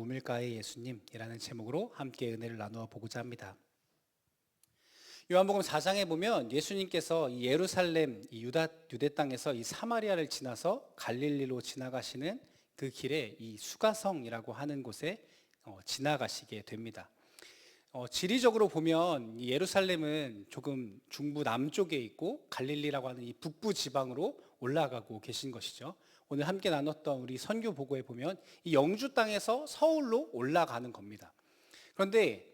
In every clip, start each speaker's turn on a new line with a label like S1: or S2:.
S1: 우물가의 예수님이라는 제목으로 함께 은혜를 나누어 보고자 합니다. 요한복음 4장에 보면 예수님께서 이 예루살렘 이 유대 땅에서 이 사마리아를 지나서 갈릴리로 지나가시는 그 길에 이 수가성이라고 하는 곳에 지나가시게 됩니다. 지리적으로 보면 이 예루살렘은 조금 중부 남쪽에 있고 갈릴리라고 하는 이 북부 지방으로 올라가고 계신 것이죠. 오늘 함께 나눴던 우리 선교 보고에 보면 이 영주 땅에서 서울로 올라가는 겁니다. 그런데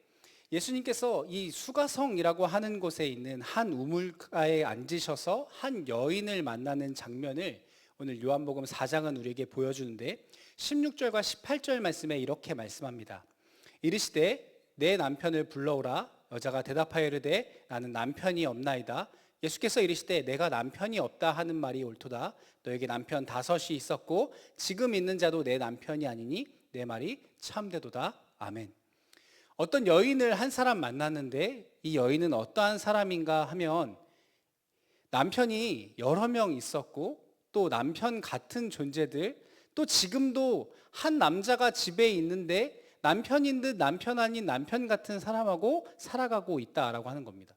S1: 예수님께서 이 수가성이라고 하는 곳에 있는 한 우물가에 앉으셔서 한 여인을 만나는 장면을 오늘 요한복음 4장은 우리에게 보여주는데 16절과 18절 말씀에 이렇게 말씀합니다. 이르시되 내 남편을 불러오라. 여자가 대답하여 이르되 나는 남편이 없나이다. 예수께서 이르시되 내가 남편이 없다 하는 말이 옳도다. 너에게 남편 5이 있었고 지금 있는 자도 내 남편이 아니니 내 말이 참되도다. 아멘. 어떤 여인을 한 사람 만났는데 이 여인은 어떠한 사람인가 하면 남편이 여러 명 있었고 또 남편 같은 존재들, 또 지금도 한 남자가 집에 있는데 남편인 듯 남편 아닌 남편 같은 사람하고 살아가고 있다라고 하는 겁니다.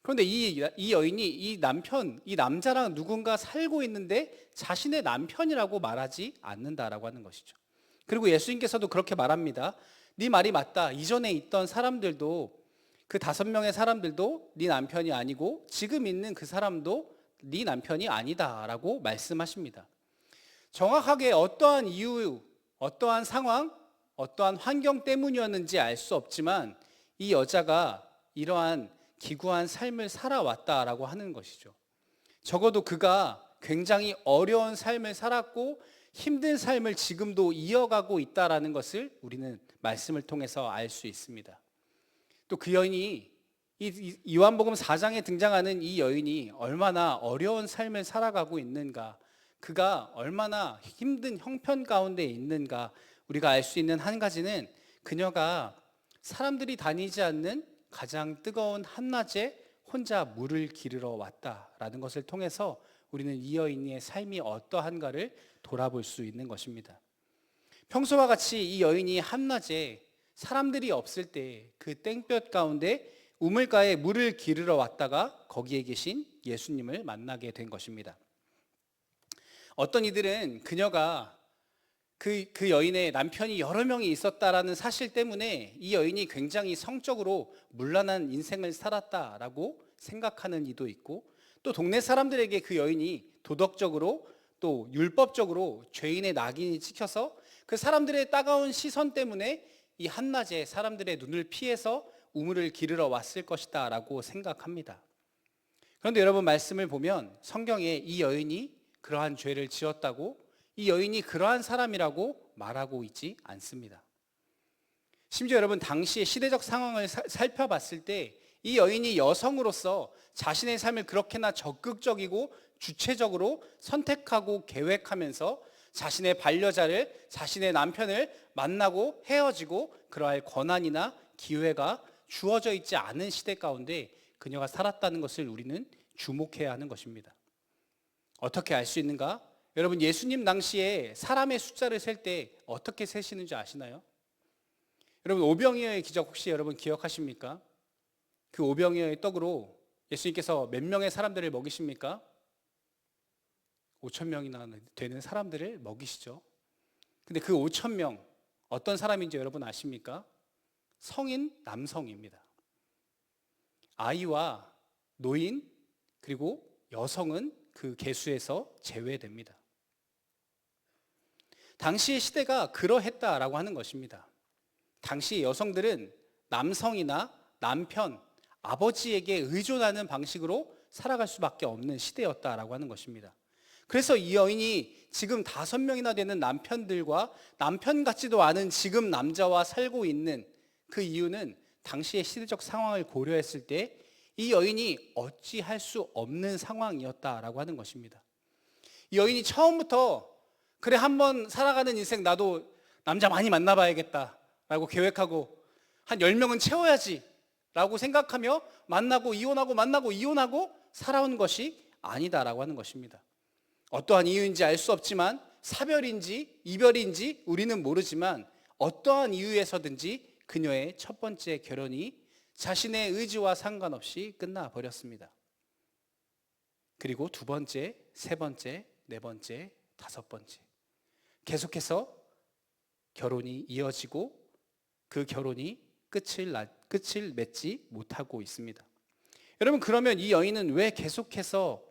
S1: 그런데 이 여인이 이 남자랑 누군가 살고 있는데 자신의 남편이라고 말하지 않는다라고 하는 것이죠. 그리고 예수님께서도 그렇게 말합니다. 네 말이 맞다. 이전에 있던 사람들도 그 5명의 사람들도 네 남편이 아니고 지금 있는 그 사람도 네 남편이 아니다라고 말씀하십니다. 정확하게 어떠한 이유, 어떠한 상황, 어떠한 환경 때문이었는지 알 수 없지만 이 여자가 이러한 기구한 삶을 살아왔다라고 하는 것이죠. 적어도 그가 굉장히 어려운 삶을 살았고 힘든 삶을 지금도 이어가고 있다라는 것을 우리는 말씀을 통해서 알 수 있습니다. 또 그 여인이 이 요한복음 4장에 등장하는 이 여인이 얼마나 어려운 삶을 살아가고 있는가, 그가 얼마나 힘든 형편 가운데 있는가 우리가 알 수 있는 한 가지는 그녀가 사람들이 다니지 않는 가장 뜨거운 한낮에 혼자 물을 기르러 왔다라는 것을 통해서 우리는 이 여인의 삶이 어떠한가를 돌아볼 수 있는 것입니다. 평소와 같이 이 여인이 한낮에 사람들이 없을 때 그 땡볕 가운데 우물가에 물을 기르러 왔다가 거기에 계신 예수님을 만나게 된 것입니다. 어떤 이들은 그녀가 그 여인의 남편이 여러 명이 있었다라는 사실 때문에 이 여인이 굉장히 성적으로 문란한 인생을 살았다라고 생각하는 이도 있고, 또 동네 사람들에게 그 여인이 도덕적으로 또 율법적으로 죄인의 낙인이 찍혀서 그 사람들의 따가운 시선 때문에 이 한낮에 사람들의 눈을 피해서 우물을 기르러 왔을 것이다 라고 생각합니다. 그런데 여러분, 말씀을 보면 성경에 이 여인이 그러한 죄를 지었다고, 이 여인이 그러한 사람이라고 말하고 있지 않습니다. 심지어 여러분, 당시의 시대적 상황을 살펴봤을 때 이 여인이 여성으로서 자신의 삶을 그렇게나 적극적이고 주체적으로 선택하고 계획하면서 자신의 반려자를, 자신의 남편을 만나고 헤어지고 그러할 권한이나 기회가 주어져 있지 않은 시대 가운데 그녀가 살았다는 것을 우리는 주목해야 하는 것입니다. 어떻게 알 수 있는가? 여러분, 예수님 당시에 사람의 숫자를 셀 때 어떻게 세시는지 아시나요? 여러분, 오병이어의 기적 혹시 여러분 기억하십니까? 그 오병이어의 떡으로 예수님께서 몇 명의 사람들을 먹이십니까? 5,000명이나 되는 사람들을 먹이시죠. 근데 그 5,000명 어떤 사람인지 여러분 아십니까? 성인 남성입니다. 아이와 노인 그리고 여성은 그 계수에서 제외됩니다. 당시의 시대가 그러했다라고 하는 것입니다. 당시 여성들은 남성이나 남편, 아버지에게 의존하는 방식으로 살아갈 수밖에 없는 시대였다라고 하는 것입니다. 그래서 이 여인이 지금 5명이나 되는 남편들과 남편 같지도 않은 지금 남자와 살고 있는 그 이유는 당시의 시대적 상황을 고려했을 때 이 여인이 어찌할 수 없는 상황이었다라고 하는 것입니다. 이 여인이 처음부터 그래, 한번 살아가는 인생 나도 남자 많이 만나봐야겠다라고 계획하고 한 10명은 채워야지 라고 생각하며 만나고 이혼하고 살아온 것이 아니다라고 하는 것입니다. 어떠한 이유인지 알 수 없지만, 사별인지 이별인지 우리는 모르지만 어떠한 이유에서든지 그녀의 첫 번째 결혼이 자신의 의지와 상관없이 끝나버렸습니다. 그리고 두 번째, 세 번째, 네 번째, 다섯 번째 계속해서 결혼이 이어지고 그 결혼이 끝을 맺지 못하고 있습니다. 여러분, 그러면 이 여인은 왜 계속해서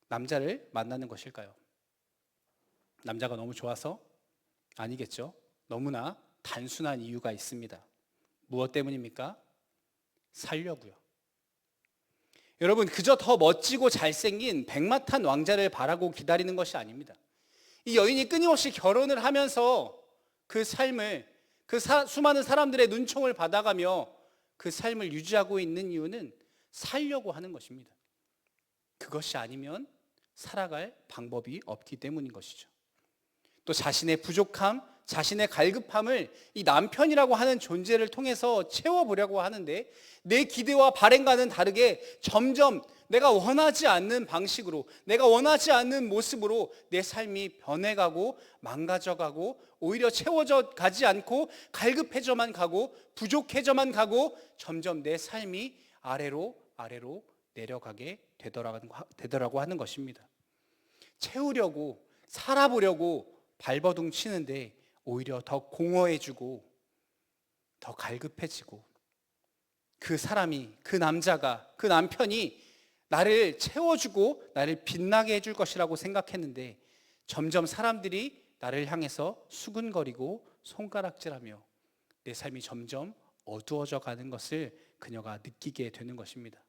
S1: 남자를 만나는 것일까요? 남자가 너무 좋아서? 아니겠죠. 너무나 단순한 이유가 있습니다. 무엇 때문입니까? 살려고요. 여러분, 그저 더 멋지고 잘생긴 백마탄 왕자를 바라고 기다리는 것이 아닙니다. 이 여인이 끊임없이 결혼을 하면서 그 삶을, 수많은 사람들의 눈총을 받아가며 그 삶을 유지하고 있는 이유는 살려고 하는 것입니다. 그것이 아니면 살아갈 방법이 없기 때문인 것이죠. 또 자신의 부족함, 자신의 갈급함을 이 남편이라고 하는 존재를 통해서 채워보려고 하는데, 내 기대와 바램과는 다르게 점점 내가 원하지 않는 방식으로, 내가 원하지 않는 모습으로 내 삶이 변해가고 망가져가고 오히려 채워져 가지 않고 갈급해져만 가고 부족해져만 가고 점점 내 삶이 아래로 내려가게 되더라고 하는 것입니다. 채우려고, 살아보려고 발버둥 치는데 오히려 더 공허해지고 더 갈급해지고, 그 사람이, 그 남자가, 그 남편이 나를 채워주고 나를 빛나게 해줄 것이라고 생각했는데 점점 사람들이 나를 향해서 수근거리고 손가락질하며 내 삶이 점점 어두워져 가는 것을 그녀가 느끼게 되는 것입니다.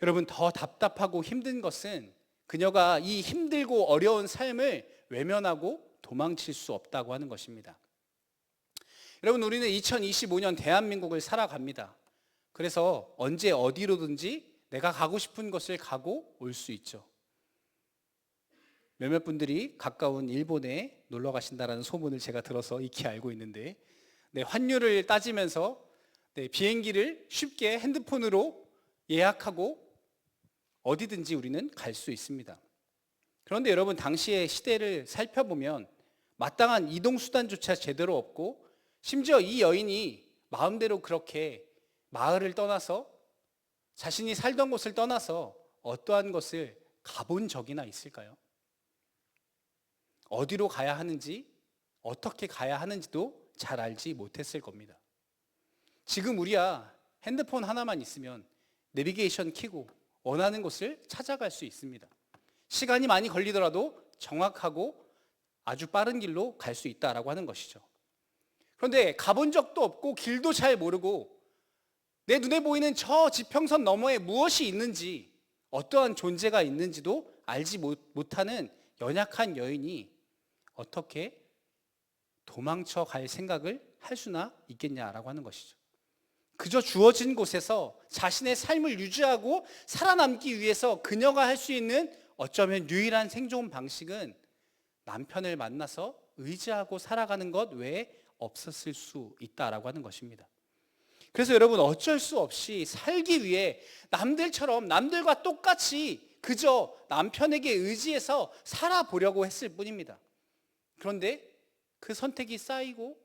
S1: 여러분, 더 답답하고 힘든 것은 그녀가 이 힘들고 어려운 삶을 외면하고 도망칠 수 없다고 하는 것입니다. 여러분, 우리는 2025년 대한민국을 살아갑니다. 그래서 언제 어디로든지 내가 가고 싶은 곳을 가고 올 수 있죠. 몇몇 분들이 가까운 일본에 놀러 가신다라는 소문을 제가 들어서 익히 알고 있는데, 환율을 따지면서 비행기를 쉽게 핸드폰으로 예약하고 어디든지 우리는 갈 수 있습니다. 그런데 여러분, 당시의 시대를 살펴보면 마땅한 이동수단조차 제대로 없고, 심지어 이 여인이 마음대로 그렇게 마을을 떠나서, 자신이 살던 곳을 떠나서 어떠한 곳을 가본 적이나 있을까요? 어디로 가야 하는지, 어떻게 가야 하는지도 잘 알지 못했을 겁니다. 지금 우리야 핸드폰 하나만 있으면 내비게이션 켜고 원하는 곳을 찾아갈 수 있습니다. 시간이 많이 걸리더라도 정확하고 아주 빠른 길로 갈 수 있다라고 하는 것이죠. 그런데 가본 적도 없고 길도 잘 모르고 내 눈에 보이는 저 지평선 너머에 무엇이 있는지, 어떠한 존재가 있는지도 알지 못하는 연약한 여인이 어떻게 도망쳐 갈 생각을 할 수나 있겠냐라고 하는 것이죠. 그저 주어진 곳에서 자신의 삶을 유지하고 살아남기 위해서 그녀가 할 수 있는 어쩌면 유일한 생존 방식은 남편을 만나서 의지하고 살아가는 것 외에 없었을 수 있다라고 하는 것입니다. 그래서 여러분, 어쩔 수 없이 살기 위해 남들처럼, 남들과 똑같이 그저 남편에게 의지해서 살아보려고 했을 뿐입니다. 그런데 그 선택이 쌓여서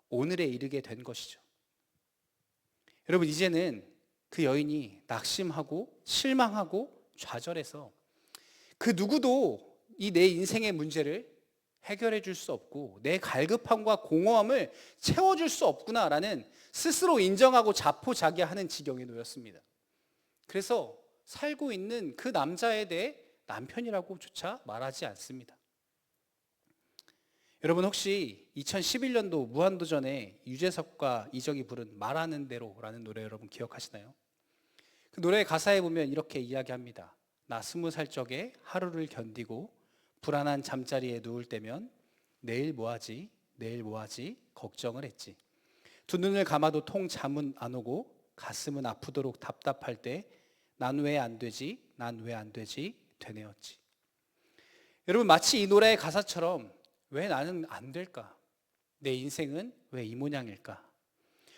S1: 오늘에 이르게 된 것이죠. 여러분, 이제는 그 여인이 낙심하고 실망하고 좌절해서 그 누구도 이 내 인생의 문제를 해결해 줄 수 없고 내 갈급함과 공허함을 채워줄 수 없구나라는 스스로 인정하고 자포자기하는 지경에 놓였습니다. 그래서 살고 있는 그 남자에 대해 남편이라고조차 말하지 않습니다. 여러분, 혹시 2011년도 무한도전에 유재석과 이적이 부른 말하는 대로라는 노래 여러분 기억하시나요? 그 노래의 가사에 보면 이렇게 이야기합니다. 나 20살 적에 하루를 견디고 불안한 잠자리에 누울 때면 내일 뭐하지 걱정을 했지. 두 눈을 감아도 통 잠은 안 오고 가슴은 아프도록 답답할 때 난 왜 안 되지 되뇌었지. 여러분, 마치 이 노래의 가사처럼 왜 나는 안 될까? 내 인생은 왜 이 모양일까?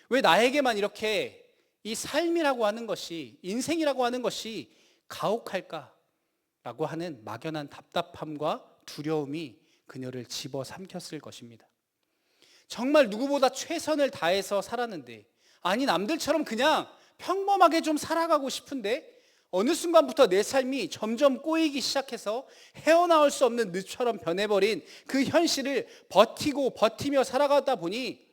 S1: 왜 나에게만 이렇게 이 삶이라고 하는 것이, 인생이라고 하는 것이 가혹할까? 라고 하는 막연한 답답함과 두려움이 그녀를 집어삼켰을 것입니다. 정말 누구보다 최선을 다해서 살았는데, 아니 남들처럼 그냥 평범하게 좀 살아가고 싶은데 어느 순간부터 내 삶이 점점 꼬이기 시작해서 헤어나올 수 없는 늪처럼 변해버린 그 현실을 버티며 살아가다 보니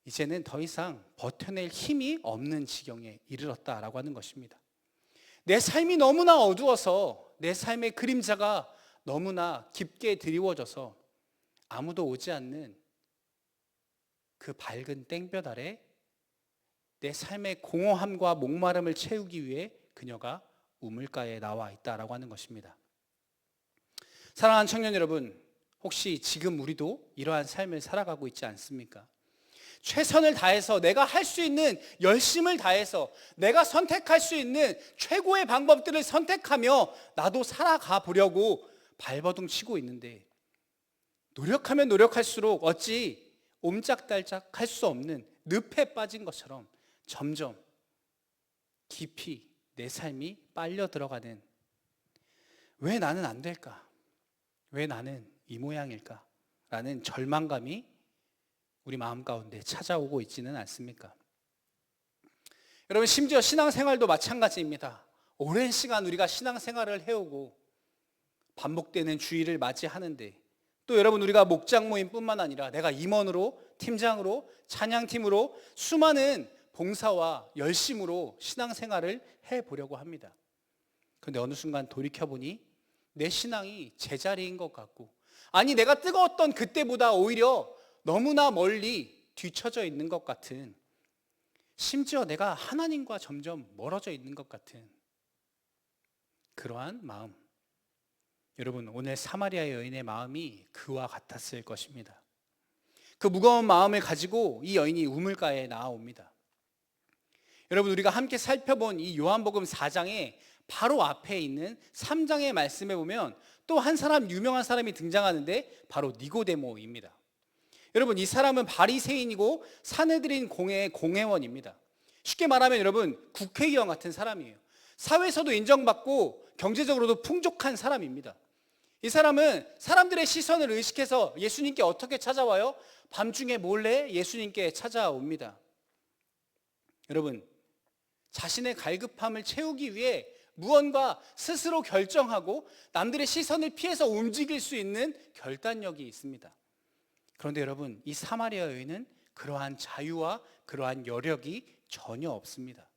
S1: 이제는 더 이상 버텨낼 힘이 없는 지경에 이르렀다라고 하는 것입니다. 내 삶이 너무나 어두워서, 내 삶의 그림자가 너무나 깊게 드리워져서 아무도 오지 않는 그 밝은 땡볕 아래 내 삶의 공허함과 목마름을 채우기 위해 그녀가 우물가에 나와 있다라고 하는 것입니다. 사랑하는 청년 여러분, 혹시 지금 우리도 이러한 삶을 살아가고 있지 않습니까? 최선을 다해서 내가 할 수 있는 열심을 다해서 내가 선택할 수 있는 최고의 방법들을 선택하며 나도 살아가 보려고 발버둥 치고 있는데, 노력하면 노력할수록 어찌 옴짝달짝 할 수 없는 늪에 빠진 것처럼 점점 깊이 내 삶이 빨려 들어가는, 왜 나는 안 될까? 왜 나는 이 모양일까? 라는 절망감이 우리 마음 가운데 찾아오고 있지는 않습니까? 여러분, 심지어 신앙생활도 마찬가지입니다. 오랜 시간 우리가 신앙생활을 해오고 반복되는 주일을 맞이하는데, 또 여러분, 우리가 목장 모임뿐만 아니라 내가 임원으로, 팀장으로, 찬양팀으로 수많은 봉사와 열심으로 신앙생활을 해보려고 합니다. 그런데 어느 순간 돌이켜보니 내 신앙이 제자리인 것 같고, 아니 내가 뜨거웠던 그때보다 오히려 너무나 멀리 뒤처져 있는 것 같은, 심지어 내가 하나님과 점점 멀어져 있는 것 같은 그러한 마음. 여러분, 오늘 사마리아 여인의 마음이 그와 같았을 것입니다. 그 무거운 마음을 가지고 이 여인이 우물가에 나아옵니다. 여러분, 우리가 함께 살펴본 이 요한복음 4장의 바로 앞에 있는 3장의 말씀에 보면 또 한 사람, 유명한 사람이 등장하는데 바로 니고데모입니다. 여러분, 이 사람은 바리새인이고 사내들인 공회의 공회원입니다. 쉽게 말하면 여러분, 국회의원 같은 사람이에요. 사회에서도 인정받고 경제적으로도 풍족한 사람입니다. 이 사람은 사람들의 시선을 의식해서 예수님께 어떻게 찾아와요? 밤중에 몰래 예수님께 찾아옵니다. 여러분, 자신의 갈급함을 채우기 위해 무언가 스스로 결정하고 남들의 시선을 피해서 움직일 수 있는 결단력이 있습니다. 그런데 여러분, 이 사마리아 여인은 그러한 자유와 그러한 여력이 전혀 없습니다.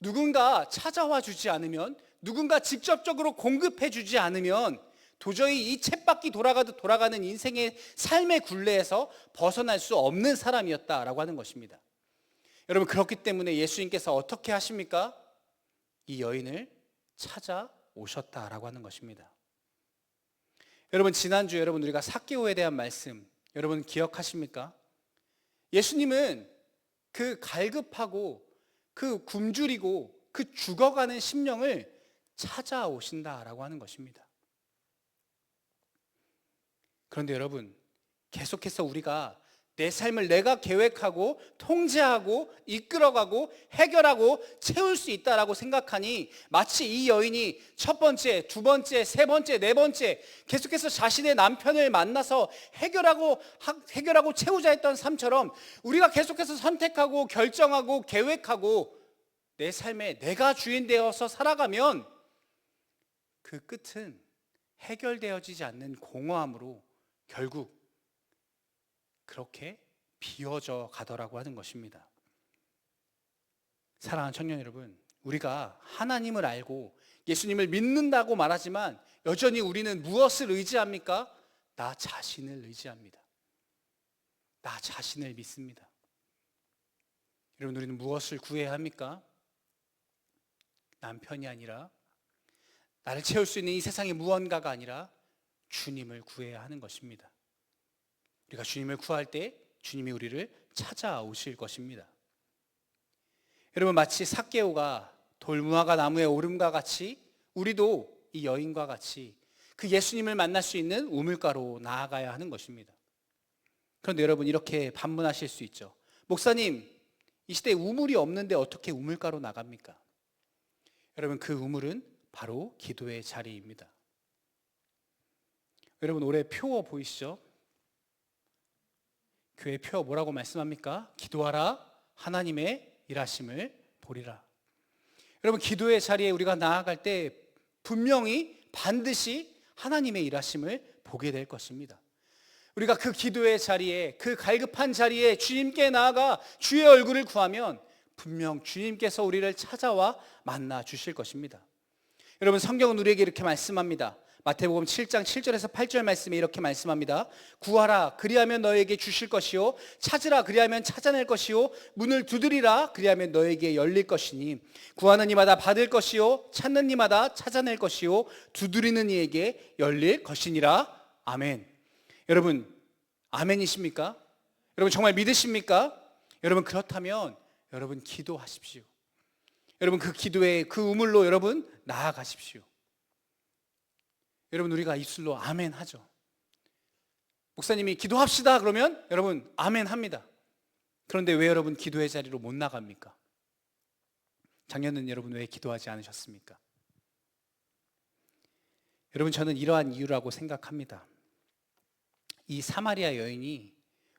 S1: 누군가 찾아와 주지 않으면, 누군가 직접적으로 공급해 주지 않으면 도저히 이 쳇바퀴 돌아가는 인생의 삶의 굴레에서 벗어날 수 없는 사람이었다라고 하는 것입니다. 여러분, 그렇기 때문에 예수님께서 어떻게 하십니까? 이 여인을 찾아오셨다라고 하는 것입니다. 여러분, 지난주에 우리가 삭개오에 대한 말씀 여러분 기억하십니까? 예수님은 그 갈급하고 그 굶주리고 그 죽어가는 심령을 찾아오신다라고 하는 것입니다. 그런데 여러분, 계속해서 우리가 내 삶을 내가 계획하고 통제하고 이끌어가고 해결하고 채울 수 있다라고 생각하니 마치 이 여인이 첫 번째, 두 번째, 세 번째, 네 번째 계속해서 자신의 남편을 만나서 해결하고 채우자 했던 삶처럼 우리가 계속해서 선택하고 결정하고 계획하고 내 삶에 내가 주인 되어서 살아가면 그 끝은 해결되어지지 않는 공허함으로 결국 그렇게 비워져 가더라고 하는 것입니다. 사랑하는 청년 여러분, 우리가 하나님을 알고 예수님을 믿는다고 말하지만 여전히 우리는 무엇을 의지합니까? 나 자신을 의지합니다. 나 자신을 믿습니다. 여러분, 우리는 무엇을 구해야 합니까? 남편이 아니라, 나를 채울 수 있는 이 세상의 무언가가 아니라 주님을 구해야 하는 것입니다. 우리가 주님을 구할 때 주님이 우리를 찾아오실 것입니다. 여러분, 마치 삭개오가 돌무화과 나무에 오름과 같이 우리도 이 여인과 같이 그 예수님을 만날 수 있는 우물가로 나아가야 하는 것입니다. 그런데 여러분, 이렇게 반문하실 수 있죠. 목사님, 이 시대에 우물이 없는데 어떻게 우물가로 나갑니까? 여러분, 그 우물은 바로 기도의 자리입니다. 여러분 올해 표어 보이시죠? 교회 표어 뭐라고 말씀합니까? 기도하라 하나님의 일하심을 보리라. 여러분 기도의 자리에 우리가 나아갈 때 분명히 반드시 하나님의 일하심을 보게 될 것입니다. 우리가 그 기도의 자리에, 그 갈급한 자리에 주님께 나아가 주의 얼굴을 구하면 분명 주님께서 우리를 찾아와 만나 주실 것입니다. 여러분 성경은 우리에게 이렇게 말씀합니다. 마태복음 7장 7절에서 8절 말씀에 이렇게 말씀합니다. 구하라 그리하면 너에게 주실 것이요 찾으라 그리하면 찾아낼 것이요 문을 두드리라 그리하면 너에게 열릴 것이니 구하는 이마다 받을 것이요 찾는 이마다 찾아낼 것이요 두드리는 이에게 열릴 것이니라. 아멘. 여러분 아멘이십니까? 여러분 정말 믿으십니까? 여러분 그렇다면 여러분 기도하십시오. 여러분 그 기도의 그 우물로 여러분 나아가십시오. 여러분 우리가 입술로 아멘 하죠. 목사님이 기도합시다 그러면 여러분 아멘 합니다. 그런데 왜 여러분 기도의 자리로 못 나갑니까? 작년은 여러분 왜 기도하지 않으셨습니까? 여러분 저는 이러한 이유라고 생각합니다. 이 사마리아 여인이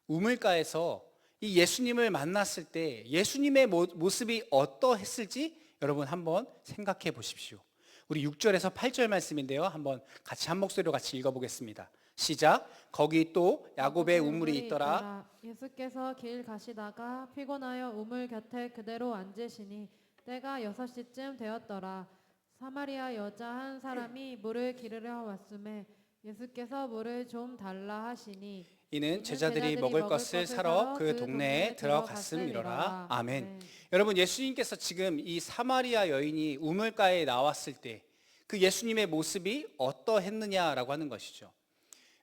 S1: 우물가에서 이 예수님을 만났을 때 예수님의 모습이 어떠했을지 여러분 한번 생각해 보십시오. 우리 6절에서 8절 말씀인데요. 한번 같이 한 목소리로 같이 읽어보겠습니다. 시작. 거기 또 야곱의 우물이 있더라.
S2: 예수께서 길 가시다가 피곤하여 우물 곁에 그대로 앉으시니 때가 6시쯤 되었더라. 사마리아 여자 한 사람이 물을 기르러 왔음에 예수께서 물을 좀 달라 하시니
S1: 이는 제자들이 먹을 것을 사러 그 동네에 들어갔음이로라. 아멘. 여러분 예수님께서 지금 이 사마리아 여인이 우물가에 나왔을 때 그 예수님의 모습이 어떠했느냐라고 하는 것이죠.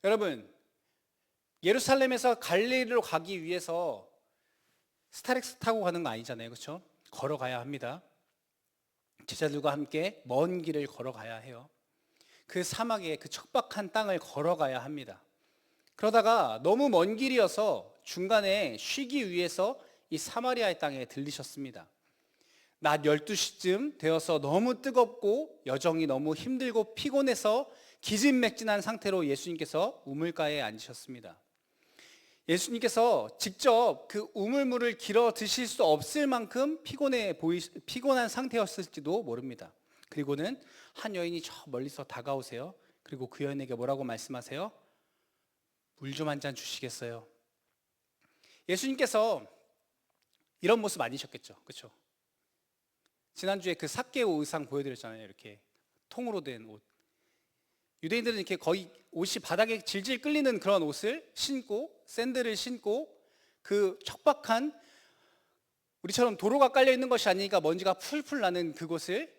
S1: 여러분 예루살렘에서 갈릴리로 가기 위해서 스타렉스 타고 가는 거 아니잖아요, 그렇죠? 걸어가야 합니다. 제자들과 함께 먼 길을 걸어가야 해요. 그 사막의 그 척박한 땅을 걸어가야 합니다. 그러다가 너무 먼 길이어서 중간에 쉬기 위해서 이 사마리아의 땅에 들리셨습니다. 낮 12시쯤 되어서 너무 뜨겁고 여정이 너무 힘들고 피곤해서 기진맥진한 상태로 예수님께서 우물가에 앉으셨습니다. 예수님께서 직접 그 우물물을 길어 드실 수 없을 만큼 피곤한 상태였을지도 모릅니다. 그리고는 한 여인이 저 멀리서 다가오세요. 그리고 그 여인에게 뭐라고 말씀하세요? 물 좀 한 잔 주시겠어요? 예수님께서 이런 모습 아니셨겠죠, 그렇죠? 지난주에 그 삭개오 의상 보여드렸잖아요. 이렇게 통으로 된 옷. 유대인들은 이렇게 거의 옷이 바닥에 질질 끌리는 그런 옷을 신고 샌들을 신고 그 척박한 우리처럼 도로가 깔려 있는 것이 아니니까 먼지가 풀풀 나는 그곳을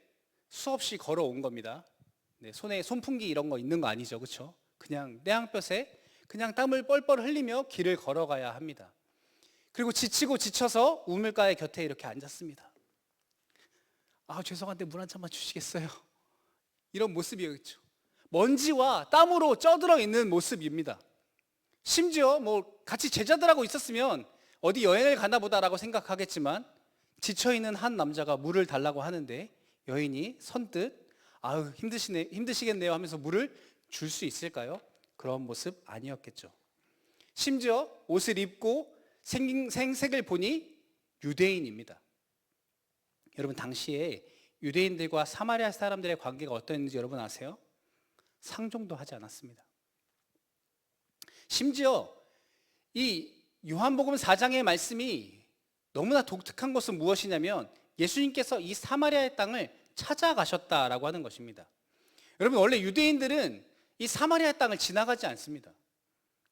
S1: 수없이 걸어온 겁니다. 네, 손에 손풍기 이런 거 있는 거 아니죠, 그렇죠? 그냥 떼양볕에 그냥 땀을 뻘뻘 흘리며 길을 걸어가야 합니다. 그리고 지치고 지쳐서 우물가의 곁에 이렇게 앉았습니다. 죄송한데 물 한 잔만 주시겠어요? 이런 모습이었죠. 먼지와 땀으로 쪄들어 있는 모습입니다. 심지어 뭐 같이 제자들하고 있었으면 어디 여행을 가나 보다라고 생각하겠지만 지쳐있는 한 남자가 물을 달라고 하는데 여인이 선뜻 힘드시겠네요 하면서 물을 줄 수 있을까요? 그런 모습 아니었겠죠. 심지어 옷을 입고 생색을 보니 유대인입니다. 여러분 당시에 유대인들과 사마리아 사람들의 관계가 어떠했는지 여러분 아세요? 상종도 하지 않았습니다. 심지어 이 요한복음 4장의 말씀이 너무나 독특한 것은 무엇이냐면 예수님께서 이 사마리아의 땅을 찾아가셨다라고 하는 것입니다. 여러분 원래 유대인들은 이 사마리아 땅을 지나가지 않습니다.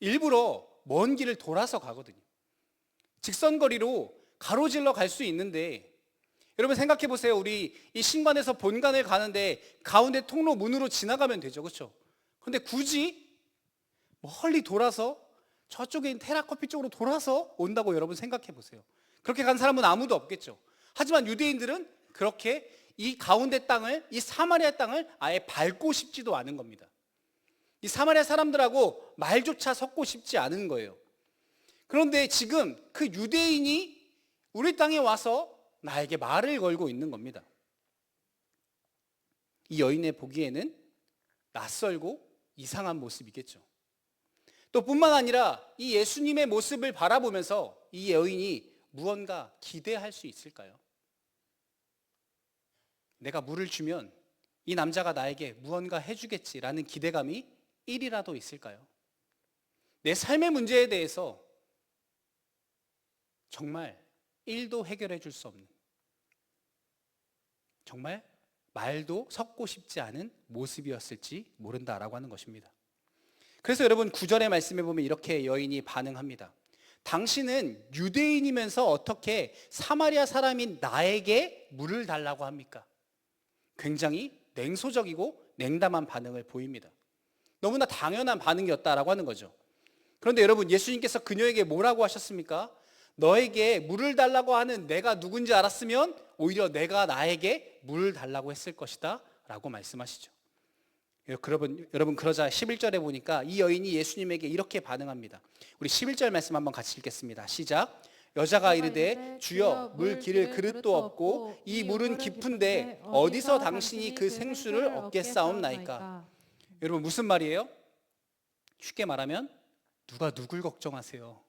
S1: 일부러 먼 길을 돌아서 가거든요. 직선거리로 가로질러 갈 수 있는데 여러분 생각해 보세요. 우리 이 신관에서 본관을 가는데 가운데 통로 문으로 지나가면 되죠, 그렇죠? 그런데 굳이 멀리 돌아서 저쪽에 있는 테라커피 쪽으로 돌아서 온다고 여러분 생각해 보세요. 그렇게 간 사람은 아무도 없겠죠. 하지만 유대인들은 그렇게 이 가운데 땅을, 이 사마리아 땅을 아예 밟고 싶지도 않은 겁니다. 이 사마리아 사람들하고 말조차 섞고 싶지 않은 거예요. 그런데 지금 그 유대인이 우리 땅에 와서 나에게 말을 걸고 있는 겁니다. 이 여인의 보기에는 낯설고 이상한 모습이겠죠. 또 뿐만 아니라 이 예수님의 모습을 바라보면서 이 여인이 무언가 기대할 수 있을까요? 내가 물을 주면 이 남자가 나에게 무언가 해주겠지라는 기대감이 1이라도 있을까요? 내 삶의 문제에 대해서 정말 1도 해결해 줄 수 없는, 정말 말도 섞고 싶지 않은 모습이었을지 모른다라고 하는 것입니다. 그래서 여러분 9절의 말씀에 보면 이렇게 여인이 반응합니다. 당신은 유대인이면서 어떻게 사마리아 사람인 나에게 물을 달라고 합니까? 굉장히 냉소적이고 냉담한 반응을 보입니다. 너무나 당연한 반응이었다라고 하는 거죠. 그런데 여러분, 예수님께서 그녀에게 뭐라고 하셨습니까? 너에게 물을 달라고 하는 내가 누군지 알았으면 오히려 내가 나에게 물을 달라고 했을 것이다 라고 말씀하시죠. 여러분 그러자 11절에 보니까 이 여인이 예수님에게 이렇게 반응합니다. 우리 11절 말씀 한번 같이 읽겠습니다. 시작. 여자가 이르되 주여 물 기를 그릇도 없고 이 물은 깊은데 어디서 당신이 그 생수를 얻겠사옵나이까. 여러분 무슨 말이에요? 쉽게 말하면 누가 누굴 걱정하세요?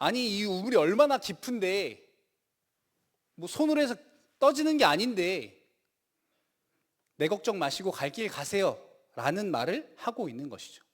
S1: 아니 이 우물이 얼마나 깊은데 뭐 손으로 해서 떠지는 게 아닌데 내 걱정 마시고 갈 길 가세요 라는 말을 하고 있는 것이죠.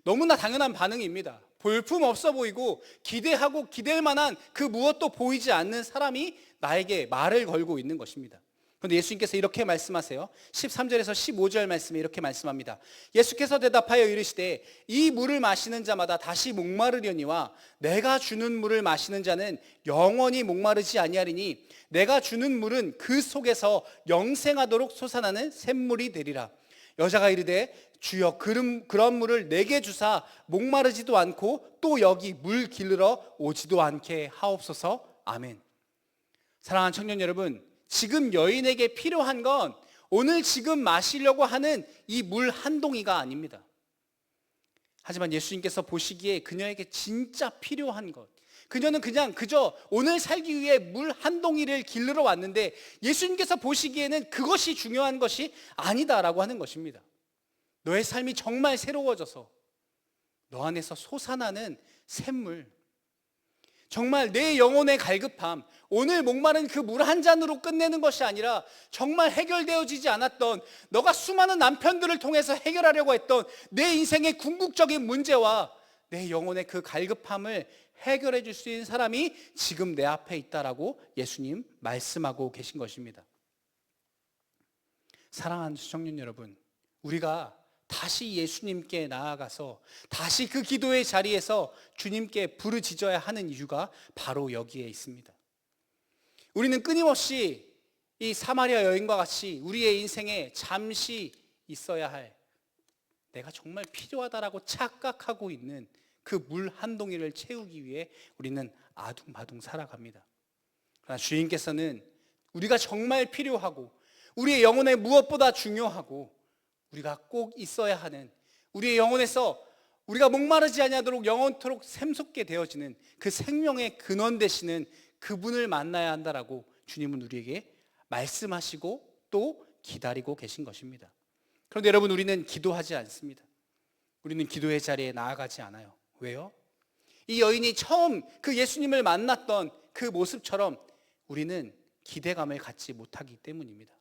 S1: 너무나 당연한 반응입니다. 볼품 없어 보이고 기대하고 기댈 만한 그 무엇도 보이지 않는 사람이 나에게 말을 걸고 있는 것입니다. 그런데 예수님께서 이렇게 말씀하세요. 13절에서 15절 말씀에 이렇게 말씀합니다. 예수께서 대답하여 이르시되 이 물을 마시는 자마다 다시 목마르려니와 내가 주는 물을 마시는 자는 영원히 목마르지 아니하리니 내가 주는 물은 그 속에서 영생하도록 솟아나는 샘물이 되리라. 여자가 이르되 주여 그런 물을 내게 주사 목마르지도 않고 또 여기 물 기르러 오지도 않게 하옵소서. 아멘. 사랑하는 청년 여러분, 지금 여인에게 필요한 건 오늘 지금 마시려고 하는 이 물 한 동이가 아닙니다. 하지만 예수님께서 보시기에 그녀에게 진짜 필요한 것, 그녀는 그저 오늘 살기 위해 물 한 동이를 기르러 왔는데 예수님께서 보시기에는 그것이 중요한 것이 아니다라고 하는 것입니다. 너의 삶이 정말 새로워져서 너 안에서 솟아나는 샘물, 정말 내 영혼의 갈급함, 오늘 목마른 그 물 한 잔으로 끝내는 것이 아니라 정말 해결되어지지 않았던, 너가 수많은 남편들을 통해서 해결하려고 했던 내 인생의 궁극적인 문제와 내 영혼의 그 갈급함을 해결해 줄 수 있는 사람이 지금 내 앞에 있다라고 예수님 말씀하고 계신 것입니다. 사랑하는 청년 여러분, 우리가 다시 예수님께 나아가서 다시 그 기도의 자리에서 주님께 부르짖어야 하는 이유가 바로 여기에 있습니다. 우리는 끊임없이 이 사마리아 여인과 같이 우리의 인생에 잠시 있어야 할, 내가 정말 필요하다라고 착각하고 있는 그 물 한 동이를 채우기 위해 우리는 아둥바둥 살아갑니다. 그러나 주님께서는 우리가 정말 필요하고 우리의 영혼에 무엇보다 중요하고 우리가 꼭 있어야 하는, 우리의 영혼에서 우리가 목마르지 아니하도록 영원토록 샘솟게 되어지는 그 생명의 근원 되시는 그분을 만나야 한다라고 주님은 우리에게 말씀하시고 또 기다리고 계신 것입니다. 그런데 여러분, 우리는 기도하지 않습니다. 우리는 기도의 자리에 나아가지 않아요. 왜요? 이 여인이 처음 그 예수님을 만났던 그 모습처럼 우리는 기대감을 갖지 못하기 때문입니다.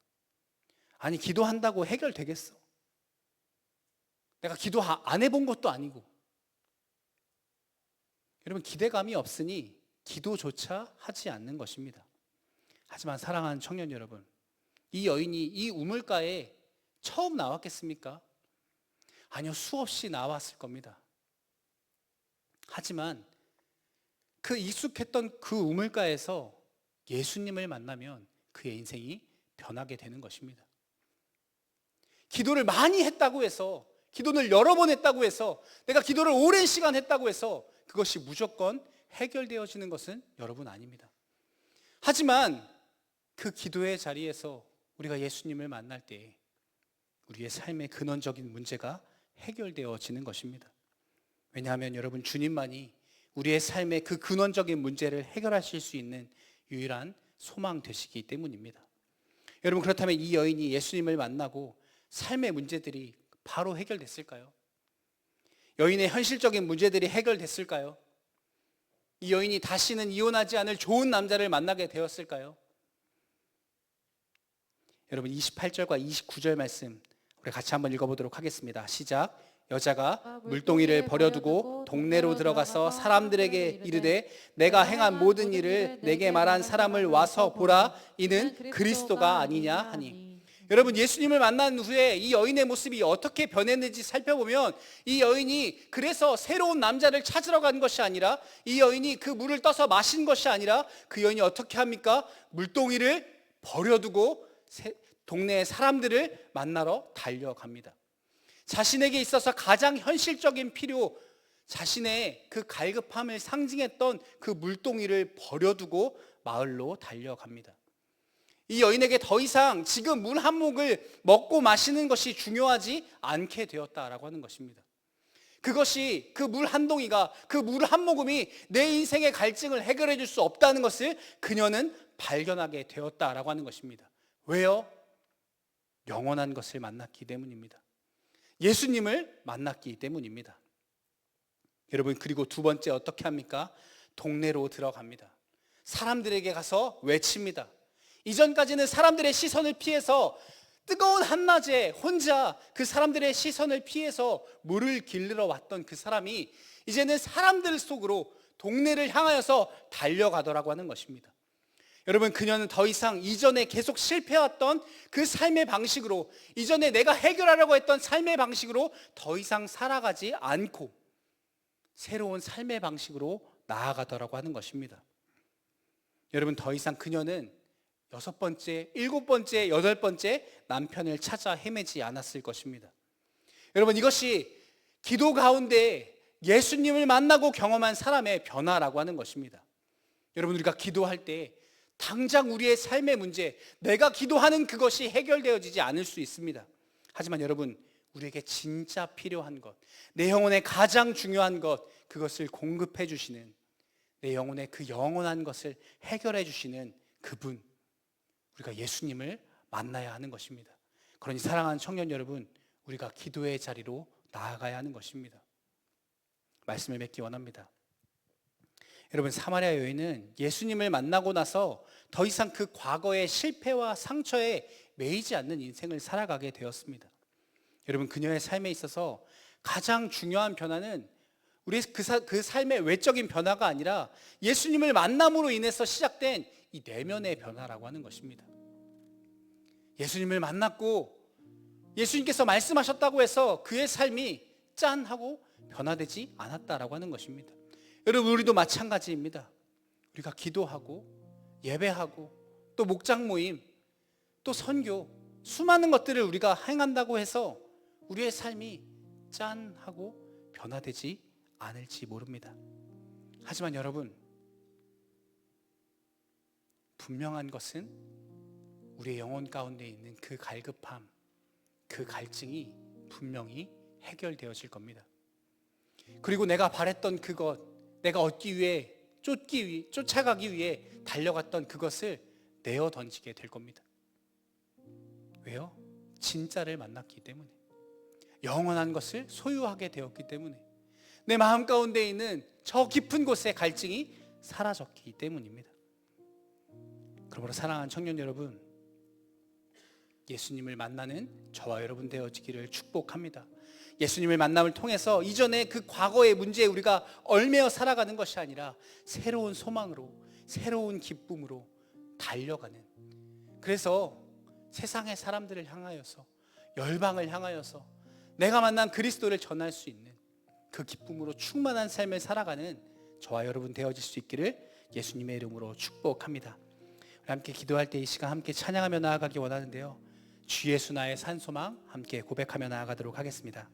S1: 아니, 기도한다고 해결되겠어? 내가 기도 안 해본 것도 아니고. 여러분, 기대감이 없으니 기도조차 하지 않는 것입니다. 하지만 사랑하는 청년 여러분, 이 여인이 이 우물가에 처음 나왔겠습니까? 아니요, 수없이 나왔을 겁니다. 하지만 그 익숙했던 그 우물가에서 예수님을 만나면 그의 인생이 변하게 되는 것입니다. 기도를 많이 했다고 해서, 기도를 여러 번 했다고 해서, 내가 기도를 오랜 시간 했다고 해서 그것이 무조건 해결되어지는 것은 여러분 아닙니다. 하지만 그 기도의 자리에서 우리가 예수님을 만날 때 우리의 삶의 근원적인 문제가 해결되어지는 것입니다. 왜냐하면 여러분, 주님만이 우리의 삶의 그 근원적인 문제를 해결하실 수 있는 유일한 소망 되시기 때문입니다. 여러분, 그렇다면 이 여인이 예수님을 만나고 삶의 문제들이 바로 해결됐을까요? 여인의 현실적인 문제들이 해결됐을까요? 이 여인이 다시는 이혼하지 않을 좋은 남자를 만나게 되었을까요? 여러분 28절과 29절 말씀 우리 같이 한번 읽어보도록 하겠습니다. 시작. 여자가 물동이를 버려두고 동네로 들어가서 사람들에게 이르되 내가 행한 모든 일을 내게 말한 사람을 와서 보라. 이는 그리스도가 아니냐 하니. 여러분 예수님을 만난 후에 이 여인의 모습이 어떻게 변했는지 살펴보면 이 여인이 그래서 새로운 남자를 찾으러 간 것이 아니라 이 여인이 그 물을 떠서 마신 것이 아니라 그 여인이 어떻게 합니까? 물동이를 버려두고 동네의 사람들을 만나러 달려갑니다. 자신에게 있어서 가장 현실적인 필요, 자신의 그 갈급함을 상징했던 그 물동이를 버려두고 마을로 달려갑니다. 이 여인에게 더 이상 지금 물 한 모금을 먹고 마시는 것이 중요하지 않게 되었다라고 하는 것입니다. 그것이 그 물 한 동이가 그 물 한 모금이 내 인생의 갈증을 해결해 줄 수 없다는 것을 그녀는 발견하게 되었다라고 하는 것입니다. 왜요? 영원한 것을 만났기 때문입니다. 예수님을 만났기 때문입니다. 여러분 그리고 두 번째 어떻게 합니까? 동네로 들어갑니다. 사람들에게 가서 외칩니다. 이전까지는 사람들의 시선을 피해서 뜨거운 한낮에 혼자 그 사람들의 시선을 피해서 물을 길르러 왔던 그 사람이 이제는 사람들 속으로 동네를 향하여서 달려가더라고 하는 것입니다. 여러분 그녀는 더 이상 이전에 계속 실패했던 그 삶의 방식으로, 이전에 내가 해결하려고 했던 삶의 방식으로 더 이상 살아가지 않고 새로운 삶의 방식으로 나아가더라고 하는 것입니다. 여러분 더 이상 그녀는 6번째, 7번째, 8번째 남편을 찾아 헤매지 않았을 것입니다. 여러분 이것이 기도 가운데 예수님을 만나고 경험한 사람의 변화라고 하는 것입니다. 여러분 우리가 기도할 때 당장 우리의 삶의 문제, 내가 기도하는 그것이 해결되어지지 않을 수 있습니다. 하지만 여러분 우리에게 진짜 필요한 것, 내 영혼에 가장 중요한 것, 그것을 공급해 주시는, 내 영혼의 그 영원한 것을 해결해 주시는 그분, 우리가 예수님을 만나야 하는 것입니다. 그러니 사랑하는 청년 여러분, 우리가 기도의 자리로 나아가야 하는 것입니다. 말씀을 맺기 원합니다. 여러분 사마리아 여인은 예수님을 만나고 나서 더 이상 그 과거의 실패와 상처에 매이지 않는 인생을 살아가게 되었습니다. 여러분 그녀의 삶에 있어서 가장 중요한 변화는 우리 그 삶의 외적인 변화가 아니라 예수님을 만남으로 인해서 시작된 이 내면의 변화라고 하는 것입니다. 예수님을 만났고 예수님께서 말씀하셨다고 해서 그의 삶이 짠 하고 변화되지 않았다라고 하는 것입니다. 여러분 우리도 마찬가지입니다. 우리가 기도하고 예배하고 또 목장 모임 또 선교 수많은 것들을 우리가 행한다고 해서 우리의 삶이 짠 하고 변화되지 않을지 모릅니다. 하지만 여러분 분명한 것은 우리의 영혼 가운데 있는 그 갈급함, 그 갈증이 분명히 해결되어질 겁니다. 그리고 내가 바랬던 그것, 내가 얻기 위해 쫓아가기 위해 달려갔던 그것을 내어 던지게 될 겁니다. 왜요? 진짜를 만났기 때문에, 영원한 것을 소유하게 되었기 때문에, 내 마음 가운데 있는 저 깊은 곳의 갈증이 사라졌기 때문입니다. 그러므로 사랑하는 청년 여러분, 예수님을 만나는 저와 여러분 되어지기를 축복합니다. 예수님을 만남을 통해서 이전에 그 과거의 문제에 우리가 얽매여 살아가는 것이 아니라 새로운 소망으로, 새로운 기쁨으로 달려가는, 그래서 세상의 사람들을 향하여서, 열방을 향하여서 내가 만난 그리스도를 전할 수 있는 그 기쁨으로 충만한 삶을 살아가는 저와 여러분 되어질 수 있기를 예수님의 이름으로 축복합니다. 우리 함께 기도할 때 이 시간 함께 찬양하며 나아가기 원하는데요, 주 예수 나의 산소망 함께 고백하며 나아가도록 하겠습니다.